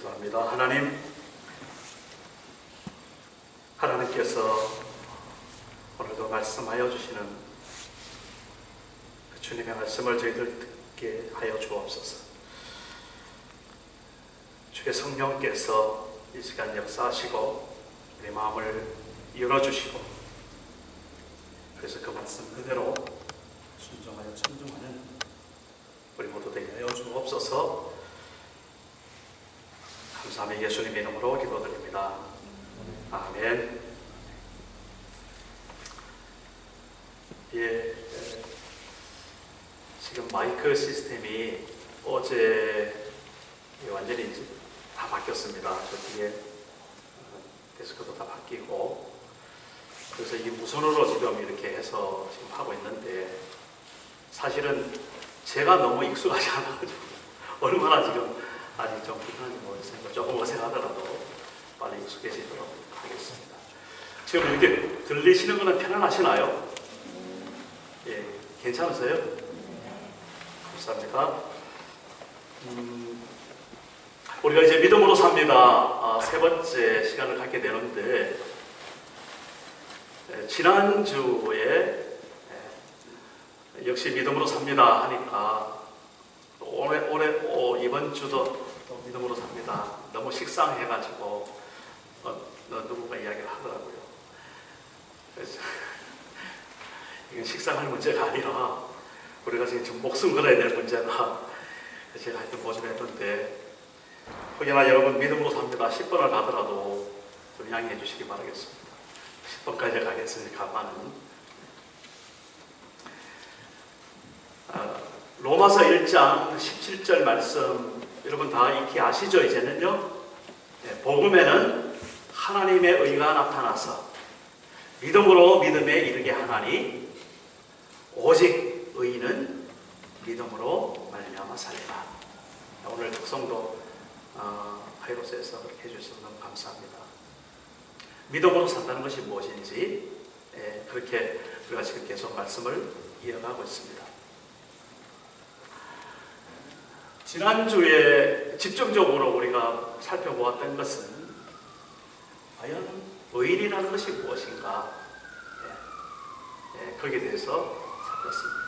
기도합니다. 하나님께서 오늘도 말씀하여 주시는 그 주님의 말씀을 저희들 듣게 하여 주옵소서. 주의 성령께서 이 시간 역사하시고 우리 마음을 열어주시고, 그래서 그 말씀 그대로 순종하여 청중하는 우리 모두 되게 하여 주옵소서. 감사하며 예수님의 이름으로 기도드립니다. 아멘. 예, 지금 마이크 시스템이 어제 완전히 이제 다 바뀌었습니다. 저 뒤에 데스크도 다 바뀌고, 그래서 이 무선으로 지금 이렇게 해서 지금 하고 있는데, 사실은 제가 너무 익숙하지 않아가지고 얼마나 지금 아직 좀 불편한지 모르겠으니까 조금 어색하더라도 빨리 익숙해지도록 하겠습니다. 지금 이렇게 들리시는 거는 편안하시나요? 예, 괜찮으세요? 감사합니다. 우리가 이제 믿음으로 삽니다. 세 번째 시간을 갖게 되는데, 지난주에 역시 믿음으로 삽니다 하니까 이번 주도 또 믿음으로 삽니다. 너무 식상해가지고 누군가 이야기를 하더라고요. 그래서 이건 식상할 문제가 아니라 우리가 지금 목숨 걸어야 될 문제다. 제가 하여튼 모집했는데, 혹여나 여러분 믿음으로 삽니다 10번을 가더라도 좀 양해해 주시기 바라겠습니다. 10번까지 가겠으니까만은. 로마서 1장 17절 말씀 여러분 다 익히 아시죠? 이제는요. 복음에는 하나님의 의가 나타나서 믿음으로 믿음에 이르게 하나니 오직 의인은 믿음으로 말미암아 살리라. 오늘 특성도 하이로스에서 그렇게 해주셔서 너무 감사합니다. 믿음으로 산다는 것이 무엇인지 그렇게 우리가 지금 계속 말씀을 이어가고 있습니다. 지난주에 집중적으로 우리가 살펴보았던 것은 과연 의인이라는 것이 무엇인가, 거기에 대해서 살폈습니다.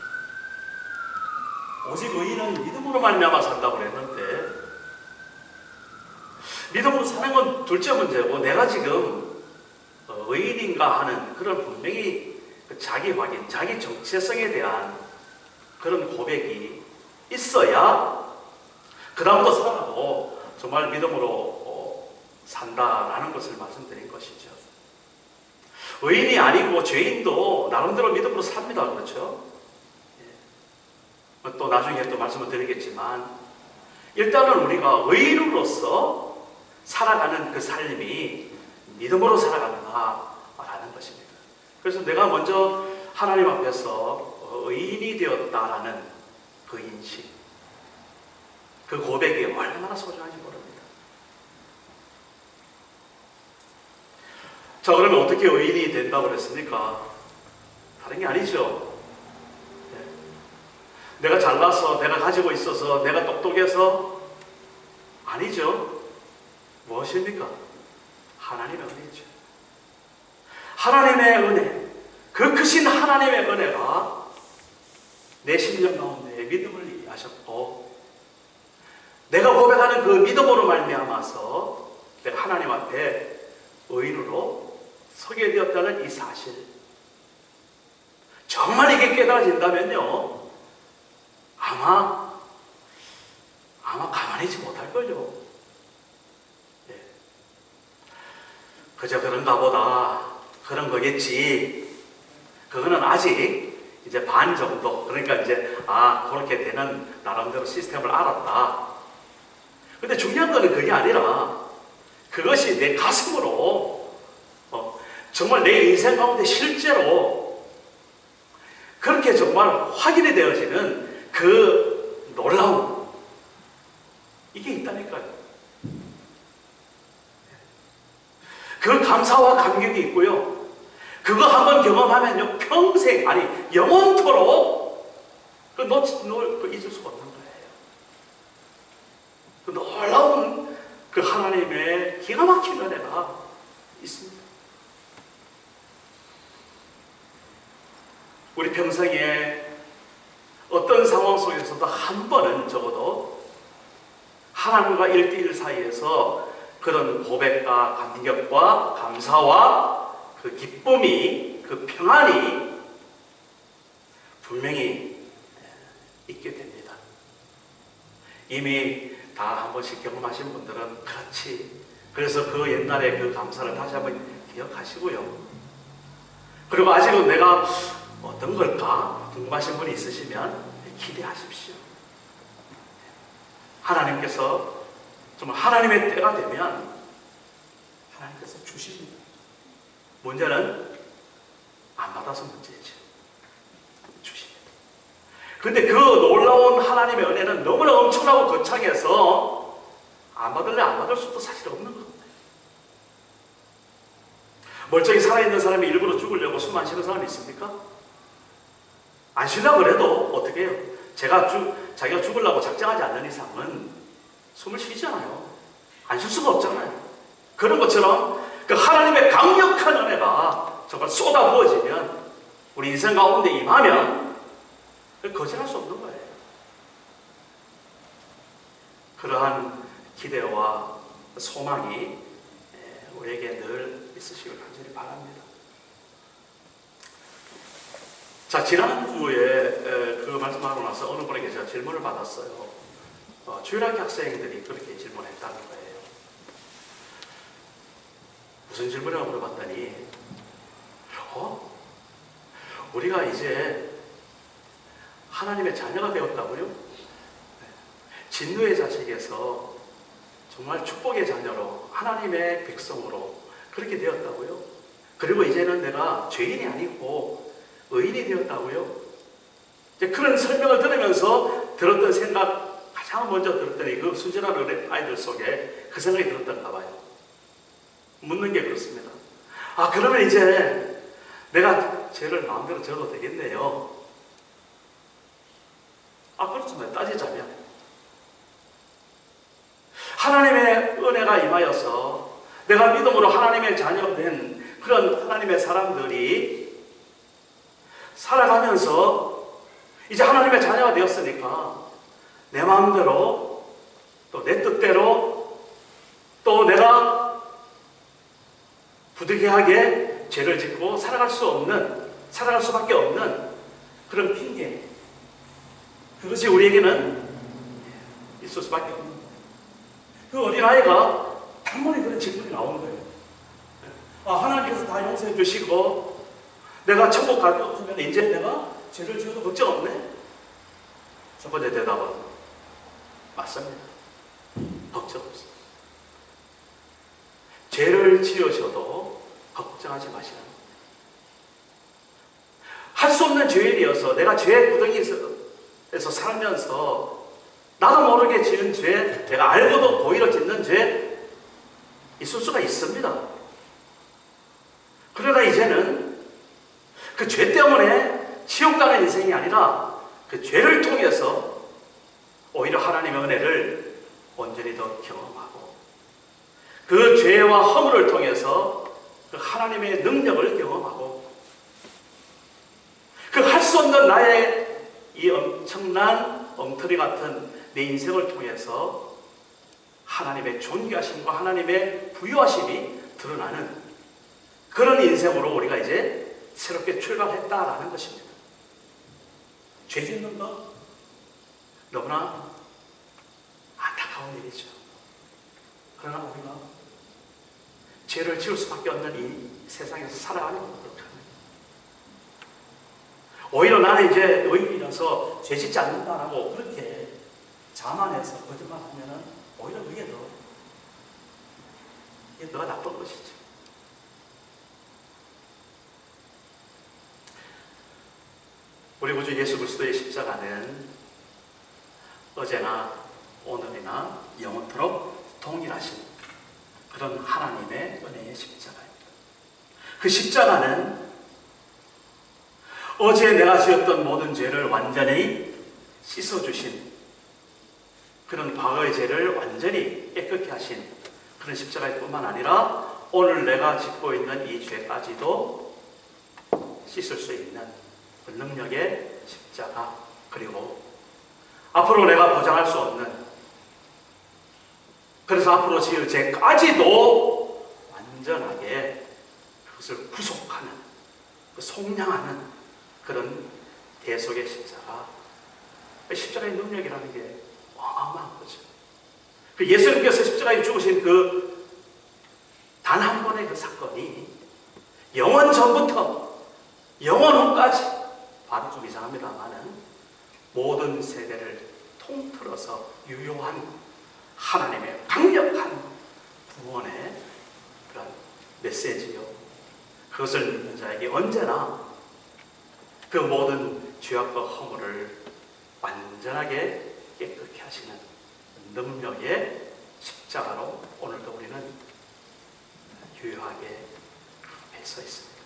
오직 의인은 믿음으로 말미암아 산다고 했는데, 믿음으로 사는 건 둘째 문제고, 내가 지금 의인인가 하는 그런 분명히 자기 확인, 자기 정체성에 대한 그런 고백이 있어야 그 다음부터 살아도 정말 믿음으로 산다라는 것을 말씀드린 것이죠. 의인이 아니고 죄인도 나름대로 믿음으로 삽니다. 그렇죠? 또 나중에 또 말씀을 드리겠지만, 일단은 우리가 의인으로서 살아가는 그 삶이 믿음으로 살아가는가라는 것입니다. 그래서 내가 먼저 하나님 앞에서 의인이 되었다라는 그 인식, 그 고백이 얼마나 소중한지 모릅니다. 자, 그러면 어떻게 의인이 된다고 그랬습니까? 다른 게 아니죠. 내가 잘나서, 내가 가지고 있어서, 내가 똑똑해서 아니죠. 무엇입니까? 하나님의 은혜죠. 하나님의 은혜, 그 크신 하나님의 은혜가 내 심령 가운데 믿음을 이해하셨고, 내가 고백하는 그 믿음으로 말미암아서 내가 하나님 앞에 의인으로 서게 되었다는 이 사실, 정말 이게 깨달아진다면요, 아마 가만히 있지 못할걸요. 그저 그런가 보다, 그런 거겠지. 그거는 아직 이제 반 정도, 그러니까 이제 그렇게 되는 나름대로 시스템을 알았다. 근데 중요한 거는 그게 아니라, 그것이 내 가슴으로 정말 내 인생 가운데 실제로 그렇게 정말 확인이 되어지는 그 놀라움, 이게 있다니까요. 그 감사와 감격이 있고요, 그거 한번 경험하면요, 평생, 아니 영원토록 잊을 수가 없는 거예요. 그 놀라운 그 하나님의 기가 막힌 은혜가 있습니다. 우리 평생에 어떤 상황 속에서도 한 번은 적어도 하나님과 1대1 사이에서 그런 고백과 감격과 감사와 그 기쁨이, 그 평안이 분명히 있게 됩니다. 이미 다 한 번씩 경험하신 분들은 그렇지. 그래서 그 옛날의 그 감사를 다시 한번 기억하시고요. 그리고 아직은 내가 어떤 걸까 궁금하신 분이 있으시면 기대하십시오. 하나님께서 정말 하나님의 때가 되면 하나님께서 주십니다. 문제는 안 받아서 문제죠. 주십니다. 그런데 그 놀라운 하나님의 은혜는 너무나 엄청나고 거창해서 안 받을래 안 받을 수도 사실 없는 겁니다. 멀쩡히 살아있는 사람이 일부러 죽으려고 숨 안 쉬는 사람이 있습니까? 안 쉬려고 그래도 어떻게 해요? 자기가 죽으려고 작정하지 않는 이상은 숨을 쉬잖아요. 안 쉴 수가 없잖아요. 그런 것처럼 그 하나님의 강력한 은혜가 정말 쏟아 부어지면 우리 인생 가운데 임하면 거절할 수 없는 거예요. 그러한 기대와 소망이 우리에게 늘 있으시길 간절히 바랍니다. 자, 지난주에 그 말씀하고 나서 어느 분에게 제가 질문을 받았어요. 주일학교 학생들이 그렇게 질문했다는 거예요. 무슨 질문이라고 물어봤더니 우리가 이제 하나님의 자녀가 되었다고요? 진노의 자식에서 정말 축복의 자녀로 하나님의 백성으로 그렇게 되었다고요? 그리고 이제는 내가 죄인이 아니고 의인이 되었다고요? 이제 그런 설명을 들으면서 들었던 생각, 가장 먼저 들었더니 그 순진한 아이들 속에 그 생각이 들었던가 봐요. 묻는 게 그렇습니다. 그러면 이제 내가 죄를 마음대로 져도 되겠네요. 그렇잖아요. 따지자면 하나님의 은혜가 임하여서 내가 믿음으로 하나님의 자녀된 그런 하나님의 사람들이 살아가면서 이제 하나님의 자녀가 되었으니까 내 마음대로 또 내 뜻대로 또 내가 부득이하게 죄를 짓고 살아갈 수밖에 없는 그런 핑계, 그것이 우리에게는 있을 수밖에 없는 거예요. 그 어린아이가 단번에 그런 질문이 나오는 거예요. 하나님께서 다 용서해 주시고 내가 천국 가면 이제 내가 죄를 지어도 걱정 없네? 첫 번째 대답은 맞습니다. 걱정 없습니다. 죄를 지으셔도 걱정하지 마시라는 겁니다. 할 수 없는 죄인이어서 내가 죄의 구덩이에서 살면서 나도 모르게 지은 죄, 내가 알고도 고의로 짓는 죄 있을 수가 있습니다. 그러나 이제는 그 죄 때문에 지옥 가는 인생이 아니라 그 죄를 통해서 오히려 하나님의 은혜를 온전히 더 경험하고 그 죄와 허물을 통해서 그 하나님의 능력을 경험하고 그 할 수 없는 나의 이 엄청난 엉터리 같은 내 인생을 통해서 하나님의 존귀하심과 하나님의 부유하심이 드러나는 그런 인생으로 우리가 이제 새롭게 출발했다라는 것입니다. 죄 짓는 것 너무나 안타까운 일이죠. 그러나 우리가 죄를 지을 수밖에 없는 이 세상에서 살아가는 것 그렇게 합니다. 오히려 나는 이제 의인이라서 죄 짓지 않는다라고 그렇게 자만해서 거짓말하면 오히려 이게 더 나쁜 것이죠. 우리 구주 예수 그리스도의 십자가는 어제나 오늘이나 영원토록 동일하신 그런 하나님의 은혜의 십자가입니다. 그 십자가는 어제 내가 지었던 모든 죄를 완전히 씻어주신 그런 과거의 죄를 완전히 깨끗게 하신 그런 십자가일 뿐만 아니라 오늘 내가 짓고 있는 이 죄까지도 씻을 수 있는 그 능력의 십자가, 그리고 앞으로 내가 보장할 수 없는, 그래서 앞으로 지을 죄까지도 완전하게 그것을 구속하는, 그 속량하는 그런 대속의 십자가. 십자가의 능력이라는 게 어마어마한 거죠. 그 예수님께서 십자가에 죽으신 그 단 한 번의 그 사건이 영원 전부터 영원 후까지, 발음 좀 이상합니다만은 모든 세대를 통틀어서 유효한 하나님의 강력한 구원의 그런 메시지요. 그것을 믿는 자에게 언제나 그 모든 죄악과 허물을 완전하게 깨끗게 하시는 능력의 십자가로 오늘도 우리는 유효하게 서 있습니다.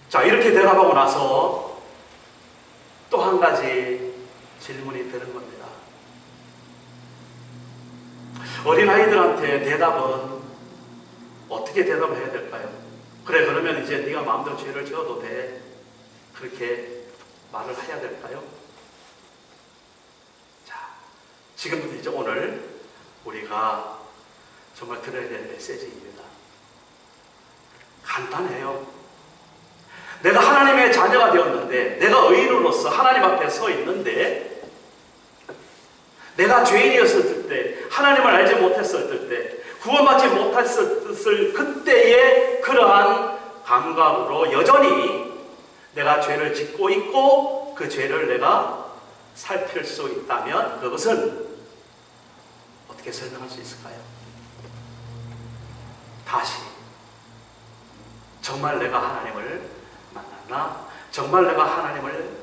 자, 이렇게 대답하고 나서 또 한 가지 질문이 드는 겁니다. 어린아이들한테 대답은 어떻게 대답을 해야 될까요? 그래, 그러면 이제 네가 마음대로 죄를 지어도 돼. 그렇게 말을 해야 될까요? 자, 지금부터 이제 오늘 우리가 정말 들어야 될 메시지입니다. 간단해요. 내가 하나님의 자녀가 되었는데, 내가 의인으로서 하나님 앞에 서 있는데, 내가 죄인이었을 때, 하나님을 알지 못했을 때, 구원받지 못했을 그때의 그러한 감각으로 여전히 내가 죄를 짓고 있고 그 죄를 내가 살필 수 있다면 그것은 어떻게 설명할 수 있을까요? 다시 정말 내가 하나님을 만났나? 정말 내가 하나님을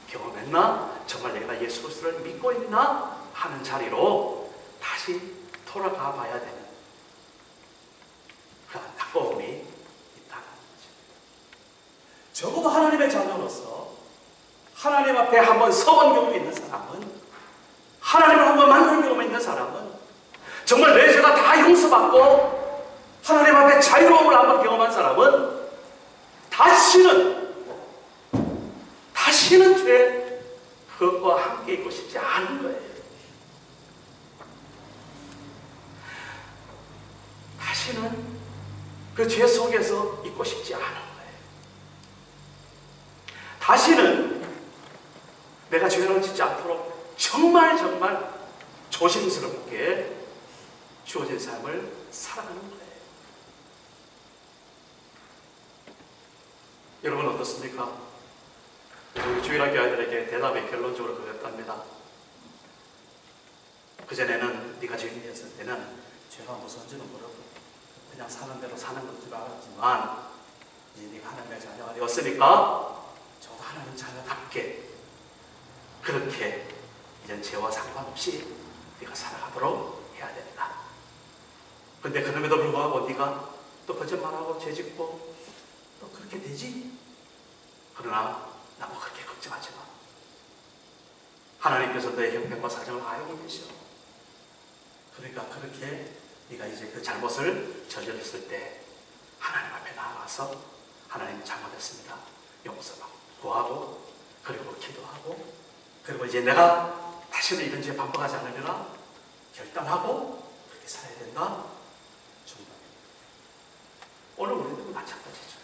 경험했나? 정말 내가 예수 그리스도를 믿고 있나? 하는 자리로 다시 돌아가 봐야 되는 그런 안타까움이 있다는 거죠. 적어도 하나님의 자녀로서 하나님 앞에 한번 서본 경험이 있는 사람은, 하나님을 한번 만난 경험이 있는 사람은, 정말 내 죄가 다 용서받고 하나님 앞에 자유로움을 한번 경험한 사람은 다시는 죄 그것과 함께 있고 싶지 않은 거예요. 다시는 그 죄 속에서 있고 싶지 않은 거예요. 다시는 내가 죄를 짓지 않도록 정말 조심스럽게 주어진 삶을 살아가는 거예요. 여러분 어떻습니까? 우리 주일학교 아이들에게 대답이 결론적으로 그랬답니다. 그전에는 네가 죄인이었을 때는 죄가 무서운지는 모르고 그냥 사는 대로 사는 것 줄 알았지만, 이제 네가 하나님의 자녀가 되었으니까 저도 하나님 자녀답게 그렇게 이제 죄와 상관없이 네가 살아가도록 해야 된다. 근데 그럼에도 불구하고 네가 또 거짓말하고 죄짓고 또 그렇게 되지? 그러나 나도 그렇게 걱정하지 마. 하나님께서 너의 형편과 사정을 알고 계셔. 그러니까 그렇게 네가 이제 그 잘못을 저질렀을 때 하나님 앞에 나아가서 하나님 잘못했습니다, 용서하고 구하고 그리고 기도하고, 그리고 이제 내가 다시는 이런 죄 반복하지 않으리라 결단하고 그렇게 살아야 된다. 오늘 우리도 마찬가지죠.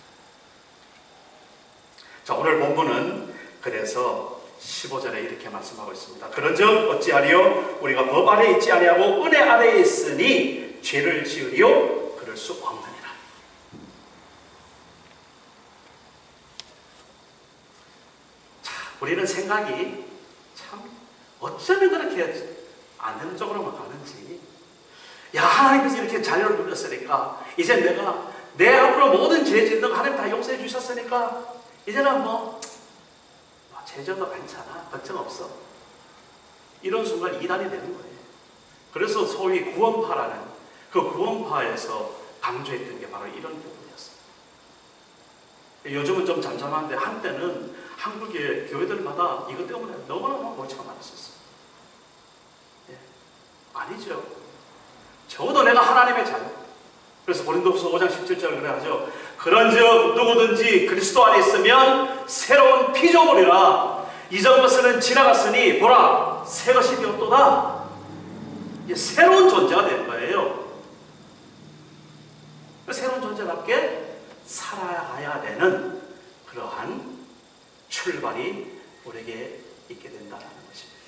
자, 오늘 본문은 그래서 15절에 이렇게 말씀하고 있습니다. 그런즉 어찌하리요? 우리가 법 아래에 있지 아니하고 은혜 아래에 있으니 죄를 지으리요? 그럴 수 없느니라. 자, 우리는 생각이 참 어쩌면 그렇게 안 되는 쪽으로만 가는지, 야, 하나님께서 이렇게 자녀를 누렸으니까 이제 내 앞으로 모든 죄 짓는 거 하나님 다 용서해 주셨으니까 이제는 죄져도 괜찮아, 걱정 없어. 이런 순간 이단이 되는 거예요. 그래서 소위 구원파라는 그 구원파에서 강조했던 게 바로 이런 부분이었어요. 요즘은 좀 잠잠한데 한때는 한국의 교회들마다 이것 때문에 너무너무 골치가 많았었어요. 예. 아니죠. 적어도 내가 하나님의 자녀. 그래서 고린도후서 5장 17절에 그래 하죠. 그런즉 누구든지 그리스도 안에 있으면 새로운 피조물이라 이전 것은 지나갔으니 보라 새 것이 되었도다. 이제 새로운 존재가 된 거예요. 새로운 존재답게 살아가야 되는 그러한 출발이 우리에게 있게 된다는 것입니다.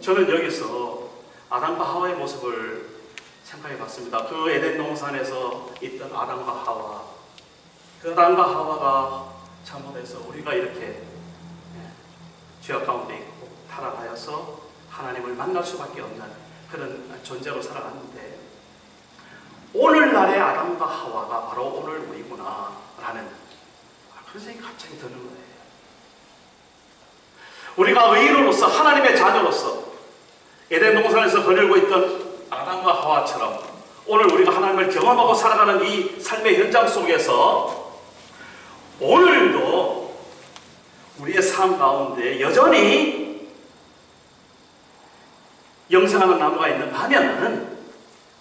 저는 여기서 아담과 하와의 모습을 생각해 봤습니다. 그 에덴 동산에서 있던 아담과 하와, 그 아담과 하와가 잘못해서 우리가 이렇게 죄악 가운데 있고 타락하여서 하나님을 만날 수밖에 없는 그런 존재로 살아갔는데, 오늘날의 아담과 하와가 바로 오늘 우리구나 라는 그런 생각이 갑자기 드는 거예요. 우리가 의인으로서 하나님의 자녀로서 에덴 동산에서 거닐고 있던 아담과 하와처럼 오늘 우리가 하나님을 경험하고 살아가는 이 삶의 현장 속에서 오늘도 우리의 삶 가운데 여전히 영생하는 나무가 있는가 하면은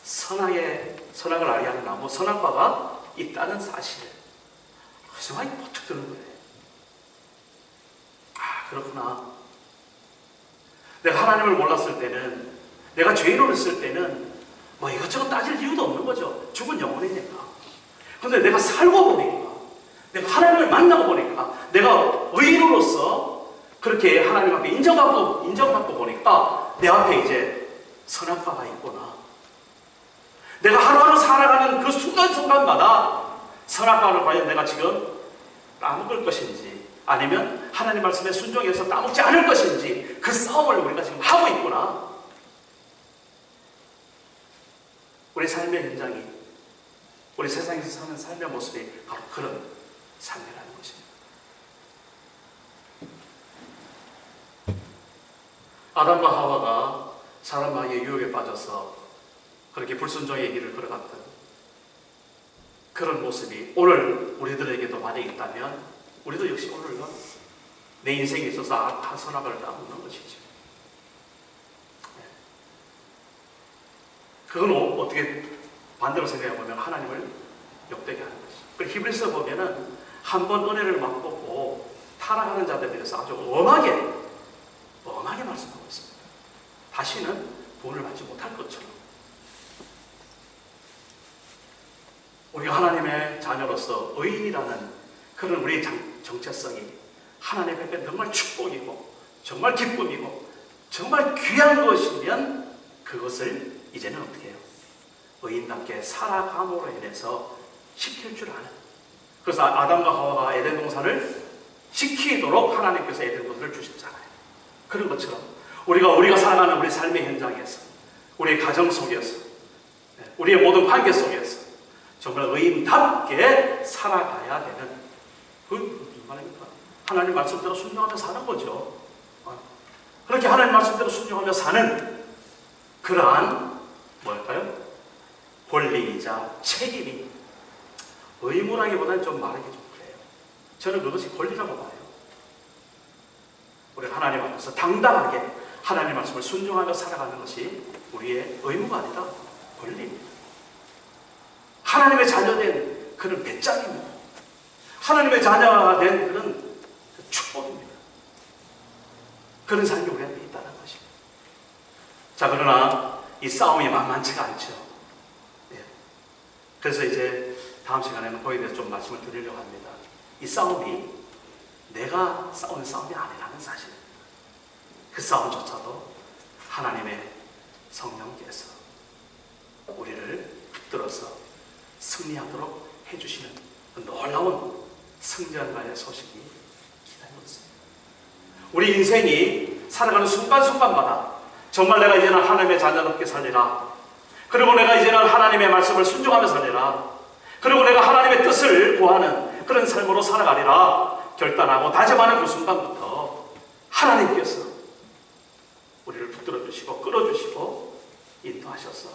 선악을 알게 하는 나무, 선악과가 있다는 사실. 그 생각이 버뜩 드는 거예요. 아, 그렇구나. 내가 하나님을 몰랐을 때는, 내가 죄인으로 있을 때는 뭐 이것저것 따질 이유도 없는 거죠. 죽은 영혼이니까. 그런데 내가 살고 보니까, 내가 하나님을 만나고 보니까, 내가 의인으로서 그렇게 하나님 앞에 인정받고 보니까 내 앞에 이제 선악과가 있구나. 내가 하루하루 살아가는 그 순간순간마다 선악과를 과연 내가 지금 따먹을 것인지, 아니면 하나님 말씀에 순종해서 따먹지 않을 것인지, 그 싸움을 우리가 지금 하고 있구나. 우리 삶의 현장이, 우리 세상에서 사는 삶의 모습이 바로 그런 삶이라는 것입니다. 아담과 하와가 사람 마귀의 유혹에 빠져서 그렇게 불순종의 길을 걸어갔던 그런 모습이 오늘 우리들에게도 만약 있다면, 우리도 역시 오늘은 내 인생에 있어서 악한 선악을 따먹는 것이죠. 그건 어떻게 반대로 생각해보면 하나님을 욕되게 하는 것이죠. 그 히브리서 보면은 한 번 은혜를 맛보고 타락하는 자들에 대해서 아주 엄하게 말씀하고 있습니다. 다시는 구원을 받지 못할 것처럼. 우리가 하나님의 자녀로서 의인이라는 그런 우리의 정체성이 하나님 앞에 정말 축복이고 정말 기쁨이고 정말 귀한 것이면, 그것을 이제는 어떻게 해요? 의인답게 살아감으로 인해서 시킬 줄 아는. 그래서 아담과 하와가 에덴 동산을 시키도록 하나님께서 에덴 동산을 주셨잖아요. 그런 것처럼 우리가 살아가는 우리 삶의 현장에서, 우리의 가정 속에서, 우리의 모든 관계 속에서 정말 의인답게 살아가야 되는, 무슨 말입니까? 하나님 말씀대로 순종하며 사는 거죠. 그렇게 하나님 말씀대로 순종하며 사는 그러한 뭘까요? 권리이자 책임이, 의무라기보다는 좀 말하기 좀 그래요. 저는 그것이 권리라고 봐요. 우리가 하나님 앞에서 당당하게 하나님 말씀을 순종하며 살아가는 것이 우리의 의무가 아니라 권리입니다. 하나님의 자녀된 그런 배짱입니다. 하나님의 자녀가 된 그런 축복입니다. 그런 삶이 우리한테 있다는 것입니다. 자, 그러나 이 싸움이 만만치가 않죠. 예. 그래서 이제 다음 시간에는 거기에 대해서 좀 말씀을 드리려고 합니다. 이 싸움이 내가 싸우는 싸움이 아니라는 사실. 그 싸움조차도 하나님의 성령께서 우리를 붙들어서 승리하도록 해주시는 그 놀라운 승전가의 소식이 기다리고 있습니다. 우리 인생이 살아가는 순간순간마다 정말 내가 이제는 하나님의 자녀답게 살리라, 그리고 내가 이제는 하나님의 말씀을 순종하며 살리라, 그리고 내가 하나님의 뜻을 구하는 그런 삶으로 살아가리라 결단하고 다짐하는 그 순간부터 하나님께서 우리를 붙들어 주시고 끌어주시고 인도하셔서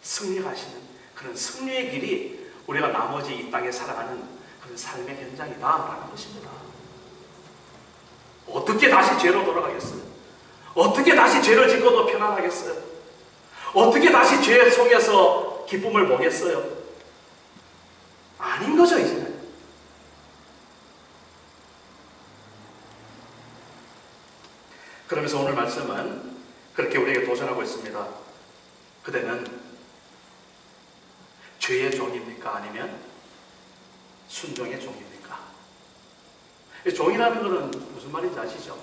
승리하시는 그런 승리의 길이 우리가 나머지 이 땅에 살아가는 그런 삶의 현장이다라는 것입니다. 어떻게 다시 죄로 돌아가겠어요? 어떻게 다시 죄를 짓고도 편안하겠어요? 어떻게 다시 죄 속에서 기쁨을 보겠어요? 아닌 거죠, 이제는. 그러면서 오늘 말씀은 그렇게 우리에게 도전하고 있습니다. 그대는 죄의 종입니까? 아니면 순종의 종입니까? 종이라는 것은 무슨 말인지 아시죠?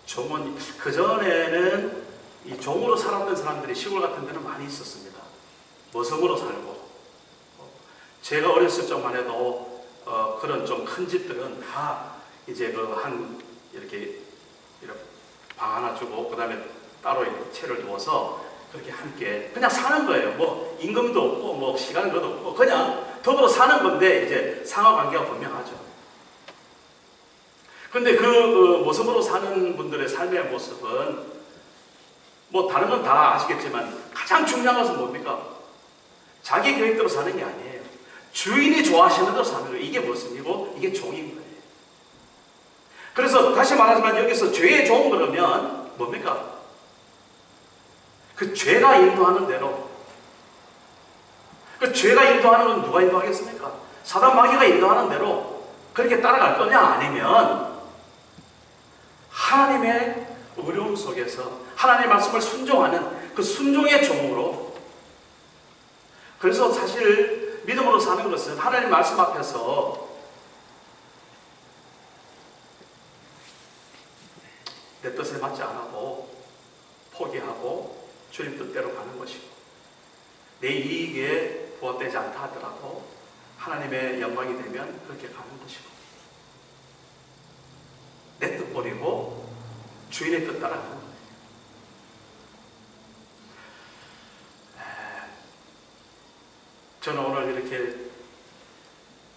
종은, 그전에는 이 종으로 살았던 사람들이 시골 같은 데는 많이 있었습니다. 머슴으로 살고. 제가 어렸을 적만 해도 그런 좀 큰 집들은 다 이제 이렇게 방 하나 주고, 그 다음에 따로 이렇게 채를 두어서 그렇게 함께 그냥 사는 거예요. 뭐 임금도 없고 뭐 시간도 없고 그냥 더불어 사는 건데 이제 상하관계가 분명하죠. 근데 그 모습으로 사는 분들의 삶의 모습은 뭐 다른 건 다 아시겠지만 가장 중요한 것은 뭡니까? 자기 계획대로 사는 게 아니에요. 주인이 좋아하시는 대로 사는 거예요. 이게 모습이고 이게 종인 거예요. 그래서 다시 말하지만 여기서 죄의 종 그러면 뭡니까? 그 죄가 인도하는 대로, 그 죄가 인도하는 건 누가 인도하겠습니까? 사단 마귀가 인도하는 대로 그렇게 따라갈 거냐? 아니면 하나님의 어려움 속에서 하나님의 말씀을 순종하는 그 순종의 종으로. 그래서 사실 믿음으로 사는 것은 하나님 말씀 앞에서 내 뜻에 맞지 않고 포기하고 주님 뜻대로 가는 것이고, 내 이익에 부합되지 않다 하더라도 하나님의 영광이 되면 그렇게 가는 것이고, 내 뜻 버리고 주인의 뜻 따라가는 거예요. 저는 오늘 이렇게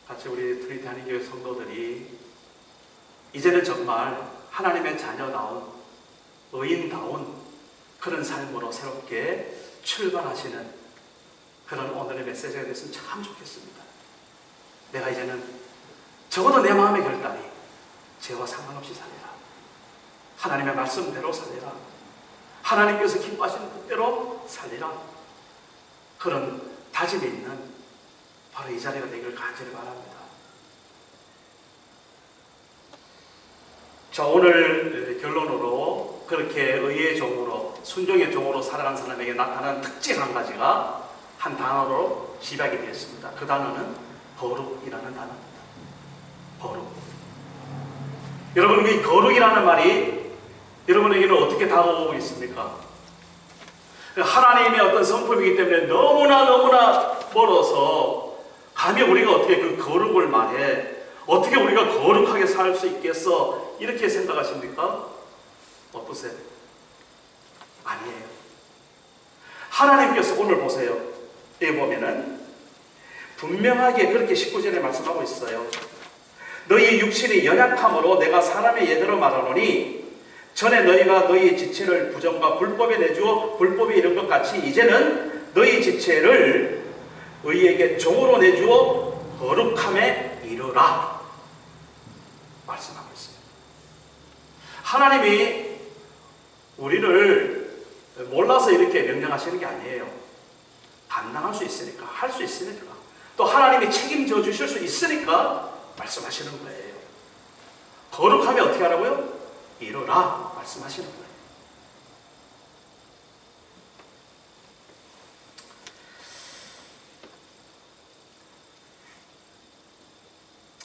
같이 우리 트리티 한인교회 성도들이 이제는 정말 하나님의 자녀다운, 의인다운 그런 삶으로 새롭게 출발하시는 그런 오늘의 메시지가 됐으면 참 좋겠습니다. 내가 이제는 적어도 내 마음의 결단이 죄와 상관없이 살리라. 하나님의 말씀대로 살리라. 하나님께서 기뻐하시는 뜻대로 살리라. 그런 다짐이 있는 바로 이 자리가 되기를 간절히 바랍니다. 자, 오늘 결론으로 그렇게 의의 종으로, 순종의 종으로 살아간 사람에게 나타나는 특징 한 가지가 한 단어로 집약이 되었습니다. 그 단어는 거룩이라는 단어입니다. 거룩. 여러분, 이 거룩이라는 말이 여러분에게는 어떻게 다가오고 있습니까? 하나님의 어떤 성품이기 때문에 너무나 멀어서 감히 우리가 어떻게 그 거룩을 말해, 어떻게 우리가 거룩하게 살 수 있겠어, 이렇게 생각하십니까? 어떠세요? 아니에요. 하나님께서 오늘 보세요. 여기 보면은 분명하게 그렇게 19절에 말씀하고 있어요. 너희 육신이 연약함으로 내가 사람의 예대로 말하노니 전에 너희가 너희 지체를 부정과 불법에 내주어 불법에 이른 것 같이 이제는 너희 지체를 의에게 종으로 내주어 거룩함에 이르라 말씀하고 있습니다. 하나님이 우리를 몰라서 이렇게 명령하시는 게 아니에요. 감당할 수 있으니까, 할 수 있으니까, 또 하나님이 책임져 주실 수 있으니까 말씀하시는 거예요. 거룩함에 어떻게 하라고요? 이루라 말씀하시는 거예요.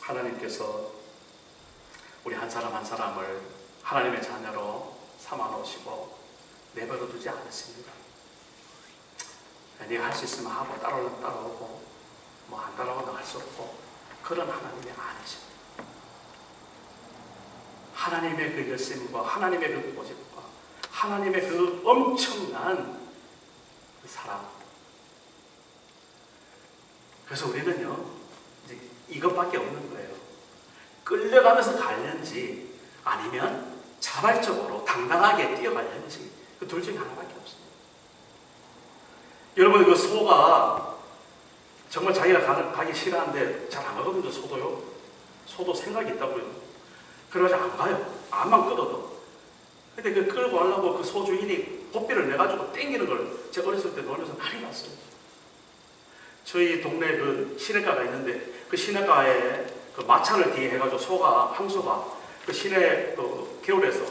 하나님께서 우리 한 사람 한 사람을 하나님의 자녀로 삼아 놓으시고 내버려 두지 않으십니다. 네가 할 수 있으면 하고 따라오면 따라오고 뭐 안 따라오면 할 수 없고 그런 하나님이 아니십니다. 하나님의 그 열심과 하나님의 그 고집과 하나님의 그 엄청난 그 사랑. 그래서 우리는요 이제 이것밖에 없는 거예요. 끌려가면서 갈는지 아니면 자발적으로 당당하게 뛰어갈는지 그 둘 중에 하나밖에 없습니다. 여러분, 그 소가 정말 자기가 가기 싫어하는데 잘 안 가거든요. 소도요. 소도 생각이 있다고요. 그래가지고 안 가요. 암만 끌어도. 근데 그 끌고 가려고 그 소주인이 고삐를 내가지고 땡기는 걸 제가 어렸을 때 놀면서 많이 봤어요. 저희 동네 그 시내가가 있는데 그 시내가에 그 마차를 뒤에 해가지고 소가, 항소가 그 시내 그 겨울에서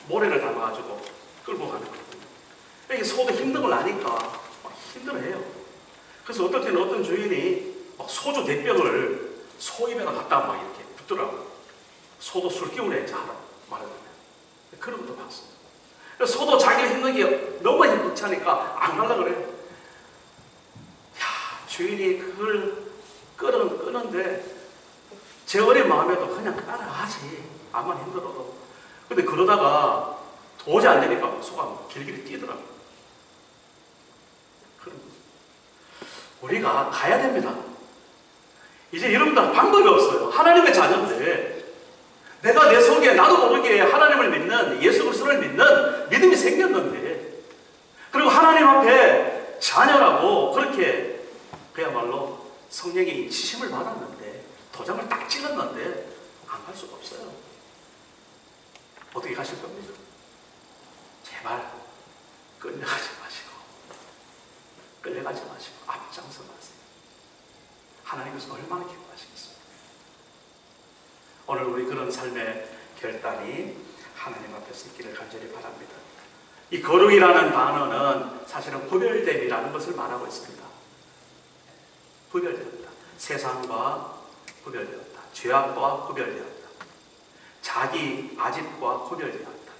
모래를 담아가지고 끌고 가는 거거든요. 이게 소도 힘든 걸 아니까 막 힘들어해요. 그래서 어떨 때는 어떤 주인이 막 소주 대병을 소 입에다 갖다 막 이렇게 붓더라고요. 소도 술 기운에 자라 말하자면. 그런 것도 봤어요. 그래서 소도 자기가 힘든 게 너무 힘차니까 안 가려고 그래요. 야, 주인이 그걸 끄는데 제 어린 마음에도 그냥 따라하지. 암만 힘들어도. 근데 그러다가 도저히 안 되니까 소가 길길이 뛰더라고요. 그럼 우리가 가야 됩니다. 이제 여러분들 방법이 없어요. 하나님의 자녀인데 내가 내 속에 나도 모르게 하나님을 믿는, 예수 그리스도를 믿는 믿음이 생겼는데, 그리고 하나님 앞에 자녀라고 그렇게 그야말로 성령의 인치심을 받았는데, 도장을 딱 찍었는데 안 갈 수가 없어요. 어떻게 가실 겁니까? 제발 끌려가지 마시고 앞장서 가세요. 하나님께서 얼마나 기뻐하시겠습니까? 오늘 우리 그런 삶의 결단이 하나님 앞에서 있기를 간절히 바랍니다. 이 거룩이라는 단어는 사실은 구별됨이라는 것을 말하고 있습니다. 구별되었다. 세상과 구별되었다. 죄악과 구별되었다. 자기 아집과 구별되었다.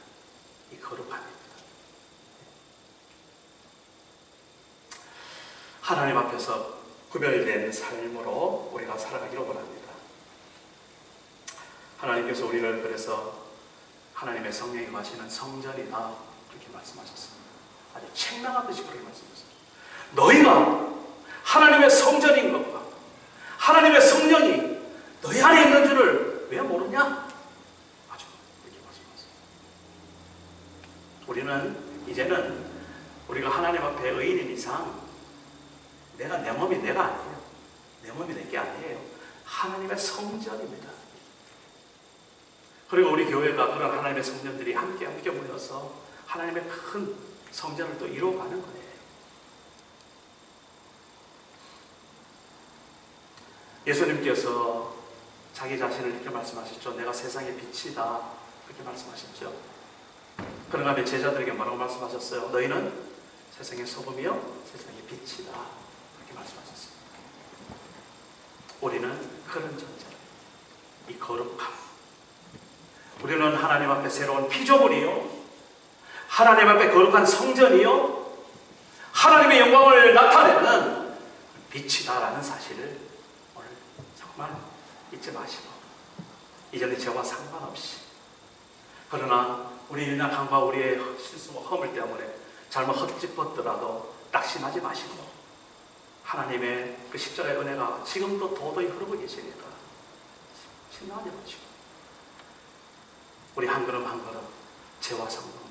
이 거룩함입니다. 하나님 앞에서 구별된 삶으로 우리가 살아가기를 원합니다. 하나님께서 우리를 그래서 하나님의 성령이 거하시는 성전이다 그렇게 말씀하셨습니다. 아주 책망하듯이 그렇게 말씀하셨습니다. 너희가 하나님의 성전인 것과 하나님의 성령이 너희 안에 있는 줄을 왜 모르냐? 아주 그렇게 말씀하셨습니다. 우리는 이제는 우리가 하나님 앞에 의인인 이상 내 몸이 내가 아니에요. 내 몸이 내 게 아니에요. 하나님의 성전입니다. 그리고 우리 교회가 그런 하나님의 성전들이 함께 모여서 하나님의 큰 성전을 또 이루어가는 거예요. 예수님께서 자기 자신을 이렇게 말씀하셨죠. 내가 세상의 빛이다. 그렇게 말씀하셨죠. 그런가 하면 제자들에게 뭐라고 말씀하셨어요? 너희는 세상의 소금이요 세상의 빛이다. 그렇게 말씀하셨습니다. 우리는 그런 존재, 이 거룩함. 우리는 하나님 앞에 새로운 피조물이요, 하나님 앞에 거룩한 성전이요, 하나님의 영광을 나타내는 빛이다라는 사실을 오늘 정말 잊지 마시고, 이전의 죄와 상관없이, 그러나 우리 연약함과 우리의 실수와 허물 때문에 잘못 헛짚었더라도 낙심하지 마시고, 하나님의 그 십자가의 은혜가 지금도 도도히 흐르고 계시니까 신뢰하지 마시고, 우리 한 걸음 한 걸음 죄와 상관없는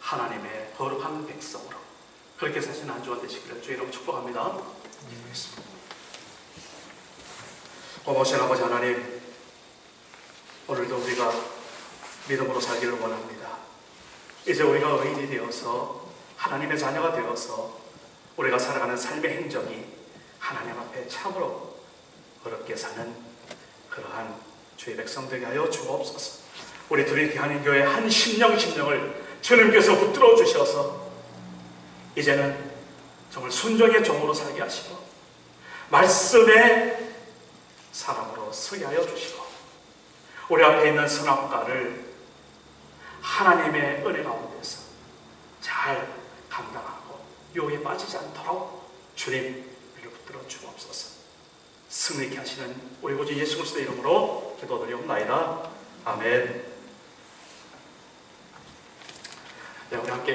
하나님의 거룩한 백성으로 그렇게 사시는 한 주간 되시기를 주의 이름으로 축복합니다. 기도했습니다. 고마우신 아버지 하나님, 오늘도 우리가 믿음으로 살기를 원합니다. 이제 우리가 의인이 되어서 하나님의 자녀가 되어서 우리가 살아가는 삶의 행정이 하나님 앞에 참으로 어렵게 사는 그러한 주의 백성 되게 하여 주옵소서. 우리 트리니티 한인교회 한 심령을 주님께서 붙들어 주셔서 이제는 정말 순종의 종으로 살게 하시고 말씀의 사람으로 서게 하여 주시고 우리 앞에 있는 선악과를 하나님의 은혜 가운데서 잘 감당하고 유혹에 빠지지 않도록 주님 우리를 붙들어 주옵소서. 승리케 하시는 우리 구주 예수 그리스도의 이름으로 기도드리옵나이다. 아멘. 네, 우리 함께